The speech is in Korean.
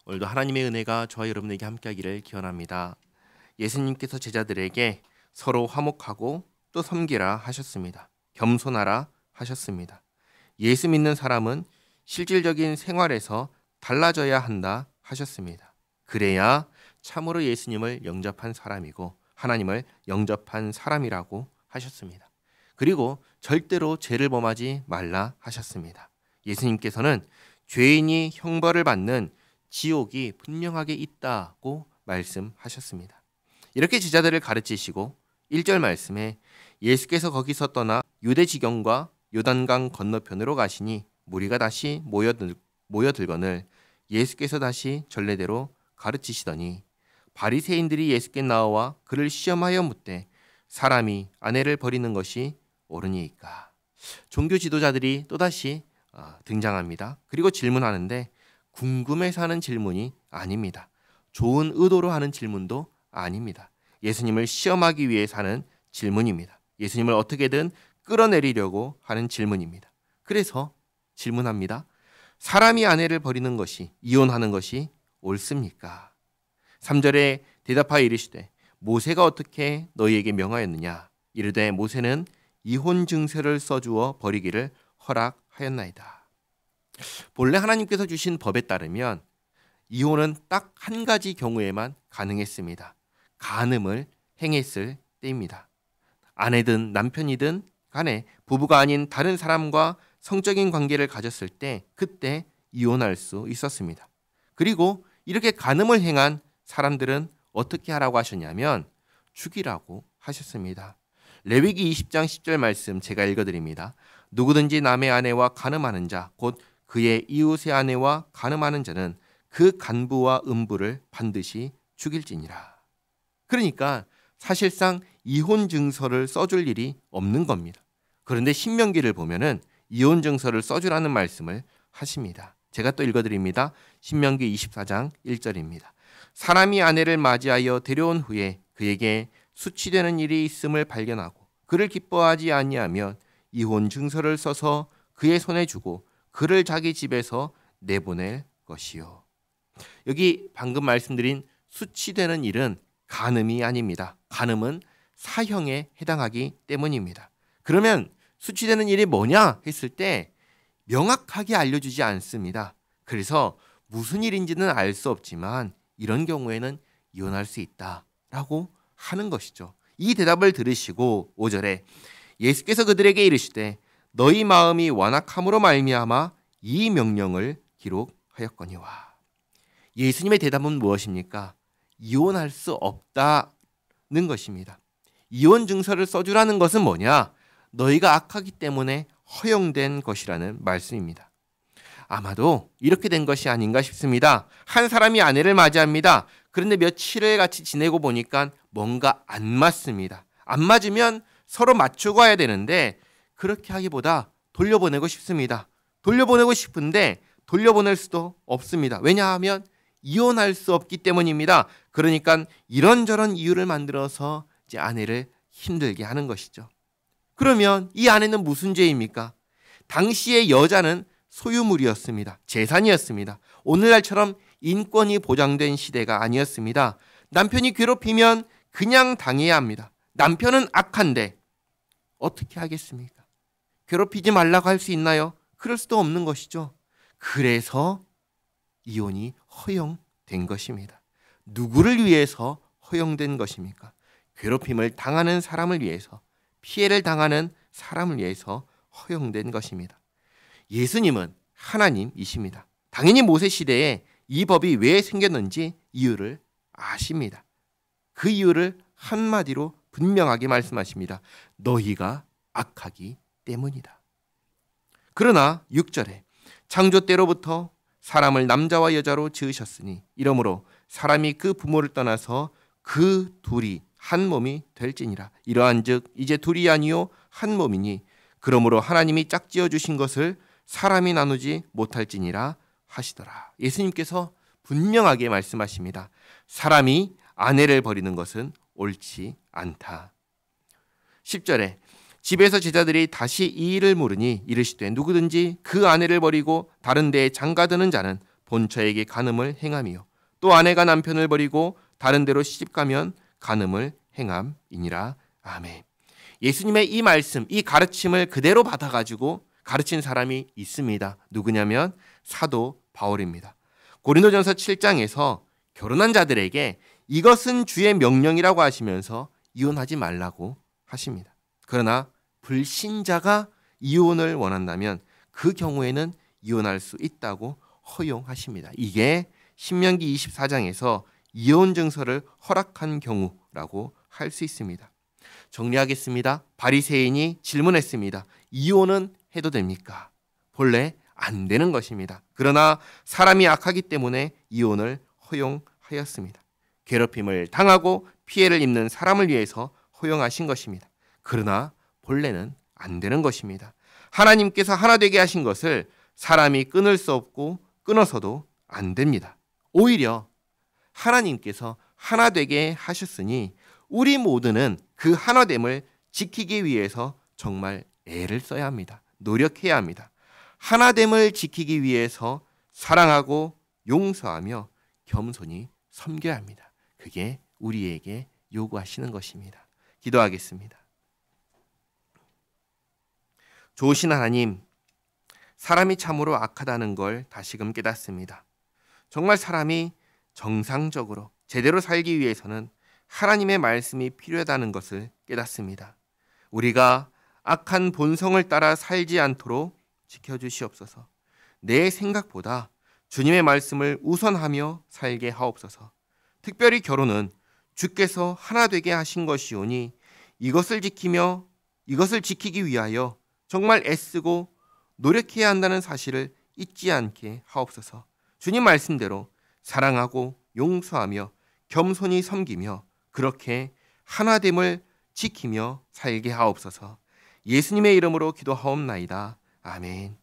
오늘도 하나님의 은혜가 저와 여러분에게 함께하기를 기원합니다. 예수님께서 제자들에게 서로 화목하고 또 섬기라 하셨습니다. 겸손하라 하셨습니다. 예수 믿는 사람은 실질적인 생활에서 달라져야 한다 하셨습니다. 그래야 참으로 예수님을 영접한 사람이고 하나님을 영접한 사람이라고 하셨습니다. 그리고 절대로 죄를 범하지 말라 하셨습니다. 예수님께서는 죄인이 형벌을 받는 지옥이 분명하게 있다고 말씀하셨습니다. 이렇게 제자들을 가르치시고 1절 말씀에 예수께서 거기서 떠나 유대 지경과 요단강 건너편으로 가시니 무리가 다시 모여들거늘 예수께서 다시 전례대로 가르치시더니 바리새인들이 예수께 나와 그를 시험하여 묻되 사람이 아내를 버리는 것이 옳으니이까. 종교 지도자들이 또다시 등장합니다. 그리고 질문하는데 궁금해서 하는 질문이 아닙니다. 좋은 의도로 하는 질문도 아닙니다. 예수님을 시험하기 위해서 하는 질문입니다. 예수님을 어떻게든 끌어내리려고 하는 질문입니다. 그래서 질문합니다. 사람이 아내를 버리는 것이, 이혼하는 것이 옳습니까? 3절에 대답하여 이르시되 모세가 어떻게 너희에게 명하였느냐? 이르되 모세는 이혼 증서를 써주어 버리기를 허락하였나이다. 본래 하나님께서 주신 법에 따르면 이혼은 딱 한 가지 경우에만 가능했습니다. 간음을 행했을 때입니다. 아내든 남편이든 간에 부부가 아닌 다른 사람과 성적인 관계를 가졌을 때 그때 이혼할 수 있었습니다. 그리고 이렇게 간음을 행한 사람들은 어떻게 하라고 하셨냐면 죽이라고 하셨습니다. 레위기 20장 10절 말씀 제가 읽어드립니다. 누구든지 남의 아내와 간음하는 자 곧 그의 이웃의 아내와 간음하는 자는 그 간부와 음부를 반드시 죽일지니라. 그러니까 사실상 이혼 증서를 써줄 일이 없는 겁니다. 그런데 신명기를 보면은 이혼 증서를 써주라는 말씀을 하십니다. 제가 또 읽어드립니다. 신명기 24장 1절입니다. 사람이 아내를 맞이하여 데려온 후에 그에게 수치되는 일이 있음을 발견하고 그를 기뻐하지 아니하면 이혼 증서를 써서 그의 손에 주고 그를 자기 집에서 내보낼 것이요. 여기 방금 말씀드린 수치되는 일은 간음이 아닙니다. 간음은 사형에 해당하기 때문입니다. 그러면 수치되는 일이 뭐냐 했을 때 명확하게 알려주지 않습니다. 그래서 무슨 일인지는 알 수 없지만 이런 경우에는 이혼할 수 있다라고 하는 것이죠. 이 대답을 들으시고 5절에 예수께서 그들에게 이르시되 너희 마음이 완악함으로 말미암아 이 명령을 기록하였거니와. 예수님의 대답은 무엇입니까? 이혼할 수 없다는 것입니다. 이혼 증서를 써주라는 것은 뭐냐? 너희가 악하기 때문에 허용된 것이라는 말씀입니다. 아마도 이렇게 된 것이 아닌가 싶습니다. 한 사람이 아내를 맞이합니다. 그런데 며칠을 같이 지내고 보니까 뭔가 안 맞습니다. 안 맞으면 서로 맞추고 가야 되는데 그렇게 하기보다 돌려보내고 싶습니다. 돌려보내고 싶은데 돌려보낼 수도 없습니다. 왜냐하면 이혼할 수 없기 때문입니다. 그러니까 이런저런 이유를 만들어서 이제 아내를 힘들게 하는 것이죠. 그러면 이 아내는 무슨 죄입니까? 당시의 여자는 소유물이었습니다. 재산이었습니다. 오늘날처럼 인권이 보장된 시대가 아니었습니다. 남편이 괴롭히면 그냥 당해야 합니다. 남편은 악한데 어떻게 하겠습니까? 괴롭히지 말라고 할 수 있나요? 그럴 수도 없는 것이죠. 그래서 이혼이 허용된 것입니다. 누구를 위해서 허용된 것입니까? 괴롭힘을 당하는 사람을 위해서, 피해를 당하는 사람을 위해서 허용된 것입니다. 예수님은 하나님이십니다. 당연히 모세 시대에 이 법이 왜 생겼는지 이유를 아십니다. 그 이유를 한마디로 분명하게 말씀하십니다. 너희가 악하기 때문이다. 그러나 6절에 창조 때로부터 사람을 남자와 여자로 지으셨으니 이러므로 사람이 그 부모를 떠나서 그 둘이 한 몸이 될지니라. 이러한즉 이제 둘이 아니요 한 몸이니 그러므로 하나님이 짝지어 주신 것을 사람이 나누지 못할지니라 하시더라. 예수님께서 분명하게 말씀하십니다. 사람이 아내를 버리는 것은 옳지 않다. 10절에 집에서 제자들이 다시 이 일을 물으니 이르시되 누구든지 그 아내를 버리고 다른 데에 장가드는 자는 본처에게 간음을 행함이요 또 아내가 남편을 버리고 다른 데로 시집가면 간음을 행함이니라. 아멘. 예수님의 이 말씀, 이 가르침을 그대로 받아가지고 가르친 사람이 있습니다. 누구냐면 사도 바울입니다. 고린도전서 7장에서 결혼한 자들에게 이것은 주의 명령이라고 하시면서 이혼하지 말라고 하십니다. 그러나 불신자가 이혼을 원한다면 그 경우에는 이혼할 수 있다고 허용하십니다. 이게 신명기 24장에서 이혼 증서를 허락한 경우라고 할 수 있습니다. 정리하겠습니다. 바리새인이 질문했습니다. 이혼은 해도 됩니까? 본래 안 되는 것입니다. 그러나 사람이 악하기 때문에 이혼을 허용하였습니다. 괴롭힘을 당하고 피해를 입는 사람을 위해서 허용하신 것입니다. 그러나 본래는 안 되는 것입니다. 하나님께서 하나 되게 하신 것을 사람이 끊을 수 없고 끊어서도 안 됩니다. 오히려 하나님께서 하나 되게 하셨으니 우리 모두는 그 하나됨을 지키기 위해서 정말 애를 써야 합니다. 노력해야 합니다. 하나됨을 지키기 위해서 사랑하고 용서하며 겸손히 섬겨야 합니다. 그게 우리에게 요구하시는 것입니다. 기도하겠습니다. 좋으신 하나님, 사람이 참으로 악하다는 걸 다시금 깨닫습니다. 정말 사람이 정상적으로 제대로 살기 위해서는 하나님의 말씀이 필요하다는 것을 깨닫습니다. 우리가 악한 본성을 따라 살지 않도록 지켜주시옵소서. 내 생각보다 주님의 말씀을 우선하며 살게 하옵소서. 특별히 결혼은 주께서 하나 되게 하신 것이오니 이것을 지키기 위하여 정말 애쓰고 노력해야 한다는 사실을 잊지 않게 하옵소서. 주님 말씀대로 사랑하고 용서하며 겸손히 섬기며 그렇게 하나됨을 지키며 살게 하옵소서. 예수님의 이름으로 기도하옵나이다. 아멘.